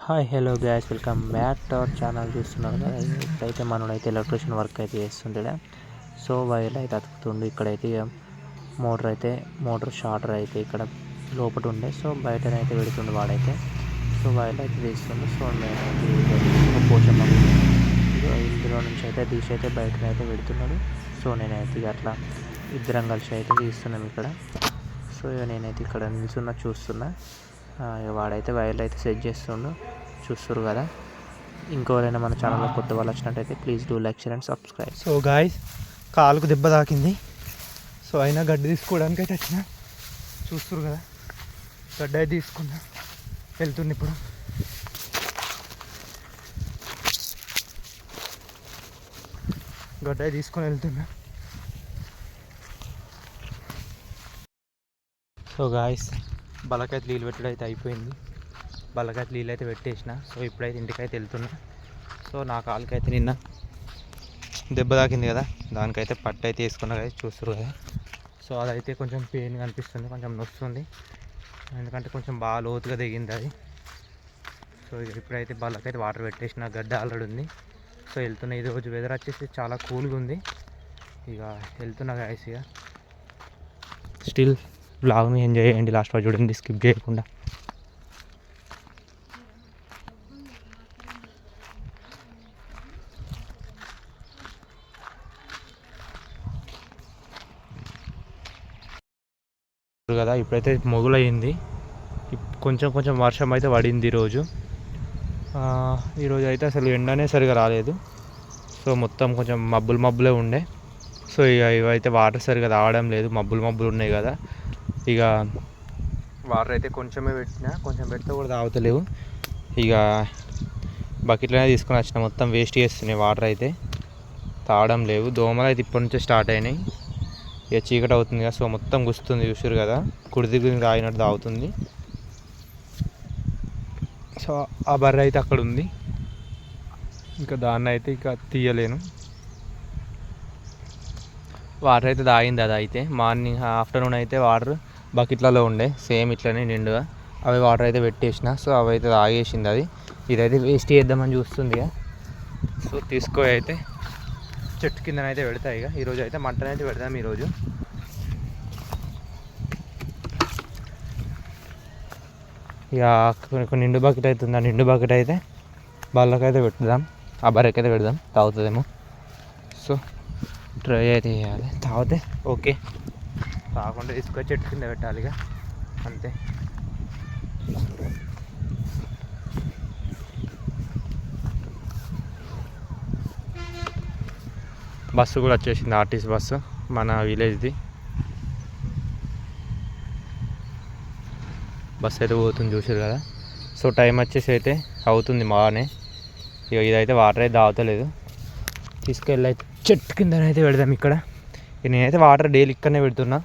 Hi hello gas welcome back to our channel. చూస్తున్నారు కదా, ఇప్పుడైతే మనోడైతే ఎలక్ట్రిషియన్ వర్క్ అయితే చేస్తుంటాడు. సో వైర్లు అయితే అతుకుతుండు. ఇక్కడైతే మోటార్ షార్టర్ అయితే ఇక్కడ లోపల ఉండే, సో బయటనైతే పెడుతుండు వాడైతే. సో వైర్లు అయితే తీస్తుండు. సో నేనైతే పోషమ్మ ఇందులో నుంచి అయితే తీసి అయితే బయటనైతే పెడుతున్నాడు. సో నేనైతే అట్లా ఇద్దరం కలిసి అయితే తీస్తున్నాం ఇక్కడ. సో నేనైతే ఇక్కడ నిల్చున్నా చూస్తున్నా. వాడైతే వైర్లు అయితే సెట్ చేస్తుండు, చూస్తారు కదా. ఇంకెవరైనా మన ఛానల్లో కొత్త వాళ్ళు వచ్చినట్టయితే please do like, share and subscribe. So guys, కాలుకు దెబ్బ తాకింది. సో అయినా గడ్డి తీసుకోవడానికి అయితే వచ్చిన, చూస్తారు కదా. గడ్డ అయితే తీసుకున్నా, వెళ్తుంది ఇప్పుడు. గడ్డ తీసుకొని వెళ్తున్నా. సో గాయ్స్, బలకైతే నీళ్ళు పెట్టడం అయితే అయిపోయింది. బలకైతే నీళ్ళు అయితే పెట్టేసిన. సో ఇప్పుడైతే ఇంటికైతే వెళ్తున్నా. సో నా కాలుకైతే నిన్న దెబ్బ తాకింది కదా, దానికైతే పట్టు అయితే వేసుకున్నా కదా, చూస్తారు కదా. సో అదైతే కొంచెం పెయిన్ అనిపిస్తుంది, కొంచెం నొస్తుంది, ఎందుకంటే కొంచెం బాగా లోతుగా దిగింది అది. సో ఇప్పుడైతే బలకైతే వాటర్ పెట్టేసిన, గడ్డ ఆల్రెడీ ఉంది. సో వెళ్తున్నా. ఈరోజు వెదర్ వచ్చేసి చాలా కూల్గా ఉంది. ఇక వెళ్తున్నా గాయస్. ఇక స్టిల్ బ్లాగ్ని ఎంజాయ్ చేయండి, లాస్ట్ వరకు చూడండి, స్కిప్ చేయకుండా. కదా ఇప్పుడైతే మొగులయ్యింది. కొంచెం కొంచెం వర్షం అయితే పడింది ఈరోజు. ఈరోజు అయితే అసలు ఎండనే సరిగా రాలేదు. సో మొత్తం కొంచెం మబ్బులే ఉండే. సో ఇవైతే వాటర్ సరిగా రావడం లేదు, మబ్బులు ఉన్నాయి కదా. ఇక వాటర్ అయితే కొంచెమే పెట్టినా, కొంచెం పెడితే కూడా తాగుతలేవు. ఇక బకెట్లోనే తీసుకొని వచ్చిన, మొత్తం వేస్ట్ చేస్తున్నాయి వాటర్ అయితే, తాగడం లేవు. దోమలు అయితే ఇప్పటి నుంచే స్టార్ట్ అయినాయి. ఇక చీకటి అవుతుంది కదా, సో మొత్తం గుస్తుంది, చూసారు కదా. కుడిది తాగినట్టు తాగుతుంది. సో ఆ బర్రె అయితే అక్కడ ఉంది, ఇంకా దాన్ని అయితే ఇక తీయలేను. వాటర్ అయితే తాగింది అది అయితే. మార్నింగ్ ఆఫ్టర్నూన్ అయితే వాటర్ బకెట్లలో ఉండే, సేమ్ ఇట్లనే నిండుగా. అవి వాటర్ అయితే పెట్టేసిన. సో అవి అయితే తాగేసింది అది. ఇదైతే వేస్ట్ చేద్దామని చూస్తుంది ఇక. సో తీసుకొని అయితే చెట్టు కిందనైతే పెడతాయి. ఇక ఈరోజు అయితే మటన్ అయితే పెడదాం ఈరోజు. ఇక నిండు బకెట్ అవుతుంది. ఆ నిండు బకెట్ అయితే బళ్ళకైతే పెట్టుదాం, ఆ బర్రెకైతే పెడదాం, తాగుతుందేమో. సో ట్రై అయితే చేయాలి, తాగితే ఓకే, తాగకుండా తీసుకొని చెట్టు కింద పెట్టాలి ఇక, అంతే. బస్సు కూడా వచ్చేసింది, ఆర్టీసీ బస్సు మన విలేజ్ది. బస్సు అయితే పోతుంది, చూసారు కదా. సో టైం వచ్చేసి అయితే అవుతుంది బాగానే. ఇక ఇదైతే వాటర్ అయితే తాగుతలేదు, తీసుకెళ్ళి అయితే చెట్టు కిందనైతే పెడదాం ఇక్కడ. నేనైతే వాటర్ డైలీ ఇక్కడనే పెడుతున్నా.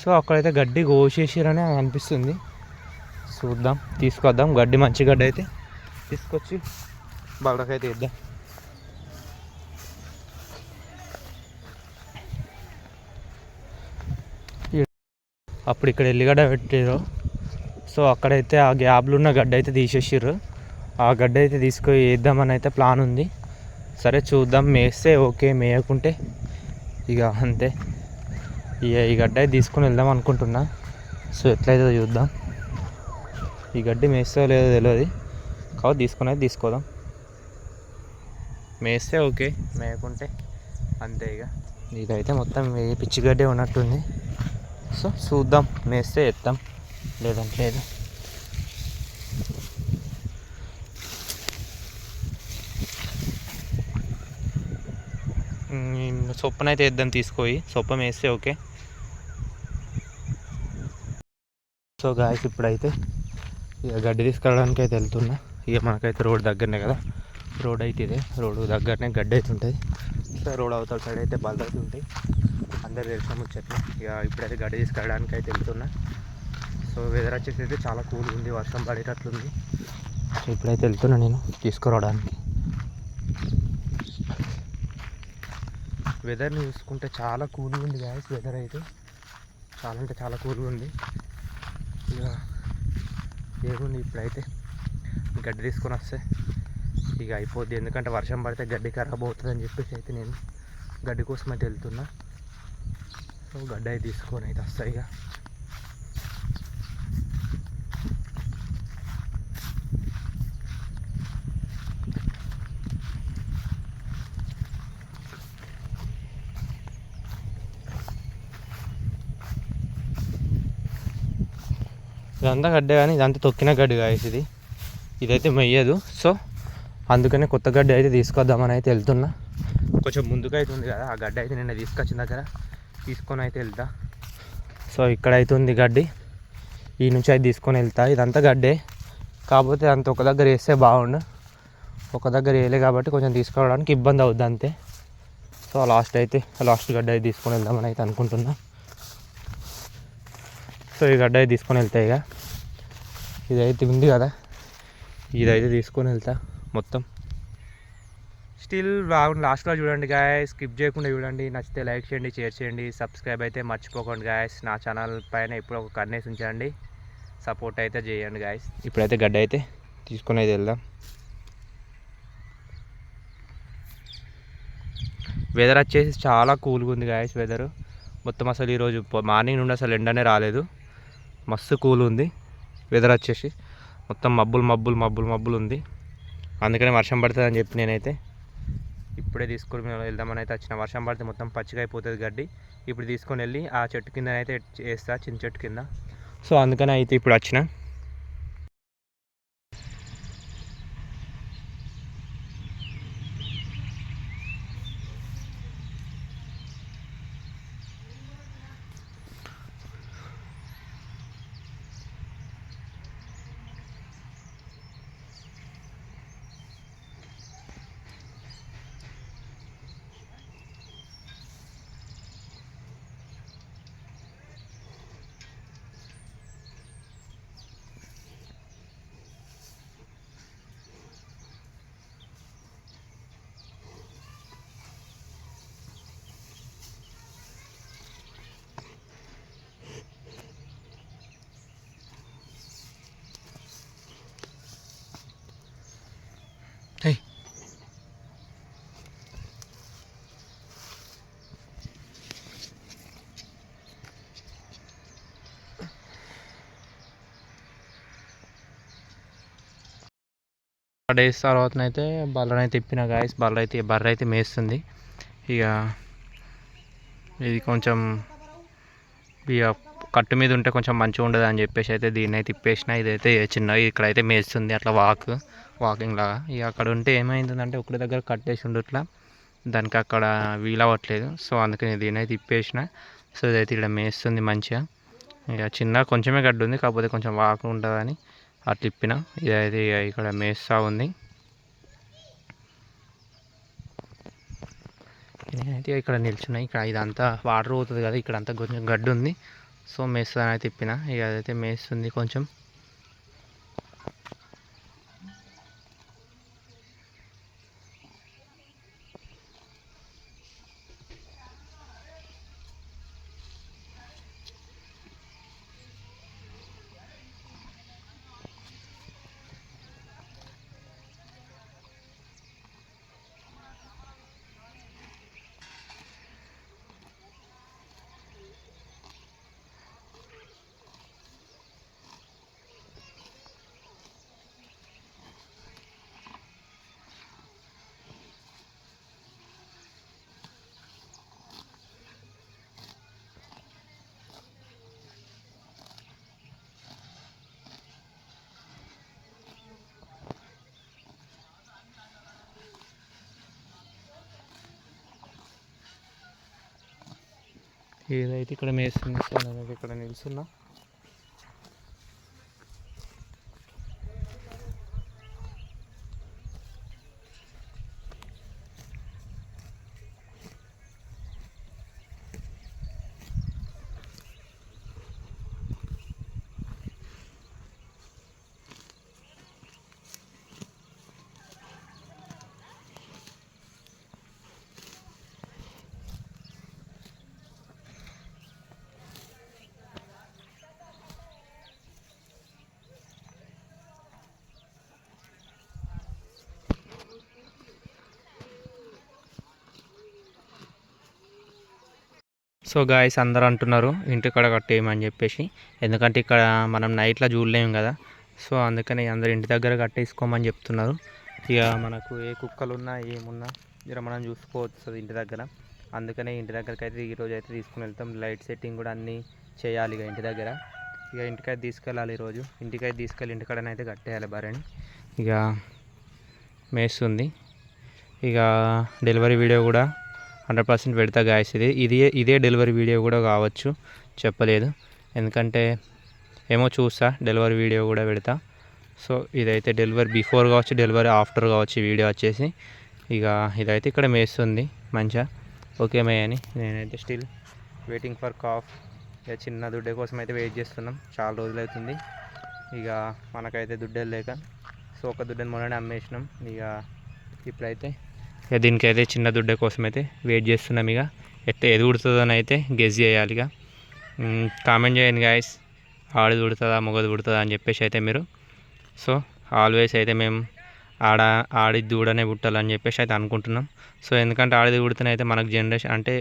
సో అక్కడైతే గడ్డి కోసేసారని అనిపిస్తుంది. చూద్దాం, తీసుకొద్దాం గడ్డి, మంచి గడ్డి అయితే తీసుకొచ్చి బళ్ళకైతే వేద్దాం. అప్పుడు ఇక్కడ ఎల్లిగడ్డ పెట్టారు. సో అక్కడైతే ఆ గ్యాప్లో ఉన్న గడ్డ అయితే తీసేసారు. ఆ గడ్డ అయితే తీసుకొని వేద్దామని అయితే ప్లాన్ ఉంది. సరే చూద్దాం, మేస్తే ఓకే, మేయకుంటే ఇక అంతే. ఇక ఈ గడ్డ అయితే తీసుకొని వెళ్దాం అనుకుంటున్నా. సో ఎట్లయితే చూద్దాం. ఈ గడ్డి మేస్తో లేదో తెలియదు, కాబట్టి తీసుకొని అయితే తీసుకోదాం. మేస్తే ఓకే, మేయకుంటే అంతే. ఇక ఇదైతే మొత్తం పిచ్చి గడ్డే ఉన్నట్టుంది. సో చూద్దాం, మేస్తే ఎత్తాం, లేదంటే లేదు. సొప్పనైతే వేద్దాం, తీసుకొని సొప్ప వేస్తే ఓకే. సో గాయస్, ఇప్పుడైతే ఇక గడ్డి తీసుకెళ్ళడానికి అయితే వెళ్తున్నా. ఇక మనకైతే రోడ్ దగ్గరనే కదా, రోడ్ అయితే ఇదే, రోడ్ దగ్గరనే గడ్డి అయితే ఉంటుంది. సో రోడ్ అవతల సైడ్ అయితే బళ్ళు అయితే ఉంటాయి, అందరు తెలిసిన ముచ్చట్లు. ఇక ఇప్పుడైతే గడ్డి తీసుకెళ్ళడానికి అయితే వెళ్తున్నా. సో వెదర్ వచ్చేసి అయితే చాలా కూల్గా ఉంది, వర్షం పడేటట్లుంది. ఇప్పుడైతే వెళ్తున్నా నేను తీసుకురావడానికి. వెదర్ని చూసుకుంటే చాలా కూల్గా ఉంది గాయస్ వెదర్ అయితే. చాలా అంటే చాలా కూల్గా ఉంది. ఇక ఏముంది ఇప్పుడైతే గడ్డి తీసుకొని వస్తే ఇక అయిపోద్ది. ఎందుకంటే వర్షం పడితే గడ్డి ఖరాబ్ అవుతుందని చెప్పేసి అయితే నేను గడ్డి కోసం అయితే వెళ్తున్నా. సో గడ్డి అయితే తీసుకొని అయితే వస్తాయి. ఇక ఇదంతా గడ్డే కానీ ఇదంతా తొక్కిన గడ్డి కాదు. ఇదైతే మెయ్యదు. సో అందుకనే కొత్త గడ్డి అయితే తీసుకొద్దామని అయితే వెళ్తున్నా. కొంచెం ముందుకు అయితే ఉంది కదా, ఆ గడ్డి అయితే నిన్న తీసుకొచ్చిన దగ్గర తీసుకొని అయితే వెళ్తా. సో ఇక్కడైతే ఉంది గడ్డి, ఈ నుంచి అయితే తీసుకొని వెళ్తా. ఇదంతా గడ్డే, కాకపోతే అంత ఒక దగ్గర వేస్తే బాగుండు. ఒక దగ్గర వేయలే కాబట్టి కొంచెం తీసుకోవడానికి ఇబ్బంది అవుద్ది అంతే. సో లాస్ట్ గడ్డ అయితే తీసుకొని వెళ్దామని అయితే అనుకుంటున్నా. సో ఈ గడ్డ అయితే తీసుకొని వెళ్తాయి. ఇక ఇదైతే ఉంది కదా, ఇదైతే తీసుకొని వెళ్తా మొత్తం. స్టిల్ లాస్ట్లో చూడండి గాయస్, స్కిప్ చేయకుండా చూడండి. నచ్చితే లైక్ చేయండి, షేర్ చేయండి, సబ్స్క్రైబ్ అయితే మర్చిపోకండి గాయస్. నా ఛానల్ పైన ఇప్పుడు ఒక కన్నేసి ఉంచండి, సపోర్ట్ అయితే చేయండి గాయస్. ఇప్పుడైతే గడ్డ అయితే తీసుకొని అయితే వెళ్దాం. వెదర్ వచ్చేసి చాలా కూల్గా ఉంది గాయస్. వెదర్ మొత్తం అసలు ఈరోజు మార్నింగ్ నుండి అసలు ఎండనే రాలేదు, మస్తు కూల్ ఉంది. వెదర్ వచ్చేసి మొత్తం మబ్బులు ఉంది. అందుకనే వర్షం పడుతుంది అని చెప్పి నేనైతే ఇప్పుడే తీసుకొని వెళ్దామని అయితే వచ్చిన. వర్షం పడితే మొత్తం పచ్చిగా అయిపోతుంది గడ్డి. ఇప్పుడు తీసుకొని వెళ్ళి ఆ చెట్టు కింద అయితే వేస్తా, చిన్న చెట్టు కింద. సో అందుకనే అయితే ఇప్పుడు వచ్చిన. డేస్ తర్వాతనైతే బర్రెనైతే తిప్పిన గాయస్. బర్రె అయితే మేస్తుంది. ఇక ఇది కొంచెం ఇక కట్టు మీద ఉంటే కొంచెం మంచిగా ఉండదు అని చెప్పేసి అయితే దీన్ని అయితే తిప్పేసిన. ఇదైతే చిన్నగా ఇక్కడైతే మేస్తుంది, అట్లా వాకింగ్ లాగా. ఇక అక్కడ ఉంటే ఏమైందంటే ఒకటి దగ్గర కట్టేసి ఉండట్లా, దానికి అక్కడ వీలవ్వట్లేదు. సో అందుకని దీన్ని అయితే తిప్పేసిన. సో ఇదైతే ఇక్కడ మేస్తుంది మంచిగా. ఇక చిన్న కొంచెమే గడ్డి ఉంది, కాకపోతే కొంచెం వాకు ఉంటుందని అట్లా తిప్పిన. ఇదైతే ఇక్కడ మేస్తూ ఉంది. నేనైతే ఇక్కడ నిల్చున్నాయి. ఇక్కడ ఇదంతా వాటర్ పోతుంది కదా, ఇక్కడ అంతా కొంచెం గడ్డి ఉంది. సో మేస్తుందని అయితే తిప్పిన. ఇక అదైతే మేస్తుంది కొంచెం. ఏదైతే ఇక్కడ మేస్తుంది. సో నేనైతే ఇక్కడ నిల్చున్నా. సో గాయస్ అందరూ అంటున్నారు ఇంటికాడ కట్టేయమని చెప్పేసి, ఎందుకంటే ఇక్కడ మనం నైట్లో చూడలేము కదా. సో అందుకని అందరు ఇంటి దగ్గర కట్టేసుకోమని చెప్తున్నారు. ఇక మనకు ఏ కుక్కలు ఉన్నా ఏమున్నా ఇక్కడ మనం చూసుకోవచ్చు ఇంటి దగ్గర. అందుకనే ఇంటి దగ్గరికి అయితే ఈరోజు అయితే తీసుకుని వెళ్తాం. లైట్ సెట్టింగ్ కూడా అన్నీ చేయాలి ఇక ఇంటి దగ్గర. ఇక ఇంటికైతే తీసుకెళ్ళాలి ఈరోజు. ఇంటికైతే తీసుకెళ్ళి ఇంటికాడనైతే కట్టేయాలి బర్రెని. ఇక మేస్తుంది. ఇక డెలివరీ వీడియో కూడా 100% పెడతా గాయస్. ఇదే డెలివరీ వీడియో కూడా కావచ్చు, చెప్పలేదు. ఎందుకంటే ఏమో చూస్తా, డెలివరీ వీడియో కూడా పెడతా. సో ఇదైతే డెలివరీ బిఫోర్ కావచ్చు, డెలివరీ ఆఫ్టర్ కావచ్చు ఈ వీడియో వచ్చేసి. ఇక ఇదైతే ఇక్కడ మేస్తుంది మంచిగా. ఓకే మే అని నేనైతే స్టిల్ వెయిటింగ్ ఫర్ కాఫ్. ఇక చిన్న దుడ్డే కోసం అయితే వెయిట్ చేస్తున్నాం, చాలా రోజులు అవుతుంది. ఇక మనకైతే దుడ్డలు లేక సో ఒక దుడ్డని మొన్ననే అమ్మేసినాం. ఇక ఇప్పుడైతే ఇక దీనికైతే చిన్న దుడ్డ కోసం అయితే వెయిట్ చేస్తున్నాం. ఇక ఎట్లా ఎది ఉడుతుందని అయితే గెస్ చేయాలి. ఇక కామెంట్ చేయండి గాయస్, ఆడది ఉడుతుందా మగది ఉడుతుందా అని చెప్పేసి అయితే మీరు. సో ఆల్వేస్ అయితే మేము ఆడి దూడనే పుట్టాలని చెప్పేసి అయితే అనుకుంటున్నాం. సో ఎందుకంటే ఆడిది ఉడితేనే అయితే మనకు జనరేషన్ అంటే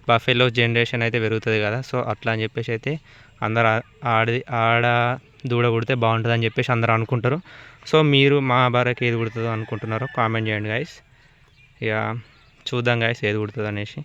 బఫెలో జనరేషన్ అయితే పెరుగుతుంది కదా. సో అట్లా అని చెప్పేసి అయితే అందరు ఆడ దూడ పుడితే బాగుంటుంది అని చెప్పేసి అందరూ అనుకుంటారు. సో మీరు మా భార్యకి ఏది పుడుతుందో అనుకుంటున్నారో కామెంట్ చేయండి గాయస్. ఇక చూద్దాం గాయస్ ఏది పుడుతుంది అనేసి.